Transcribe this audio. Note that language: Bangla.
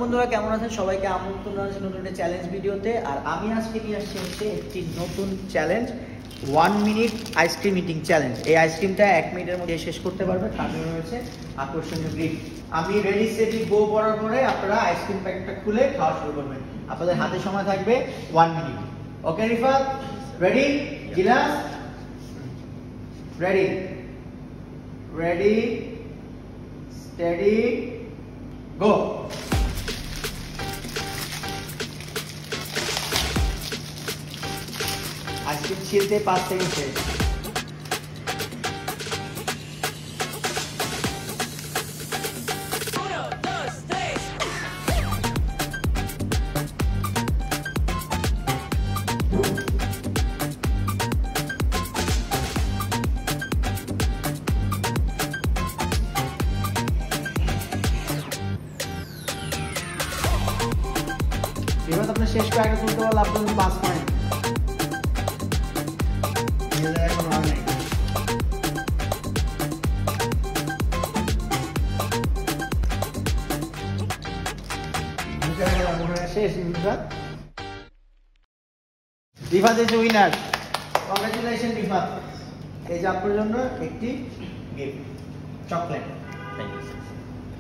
বন্ধুরা, কেমন আছেন? সবাইকে আমন্ত্রণ জানাচ্ছি নতুন একটা চ্যালেঞ্জ ভিডিওতে। আর আমি আজকে নিয়ে আসছি হচ্ছে একটি নতুন challenge, 1 minute ice cream eating challenge. এই আইসক্রিমটা 1 মিনিটের মধ্যে শেষ করতে পারবে, তার জন্য রয়েছে আকর্ষণীয় গিফট। আমি রেডি সেটি গো করার পরে আপনারা আইসক্রিম প্যাকেটটা খুলে খাওয়া শুরু করবেন। আপনাদের হাতে সময় থাকবে 1 মিনিট। Okay Rifat, ready? জিলাস ready? Ready, steady, go. Ice cream ছিলতে 5 সেকেন্ড শেষ। এবার আপনার শেষ প্যাকেট তুলতে পারলে আপনার 5 পয়েন্ট। এখন আর নেই। শেষ Rifat is winner. Congratulation Rifat. এই যে আপনার জন্য একটি গিফট, চকলেট। Thank you.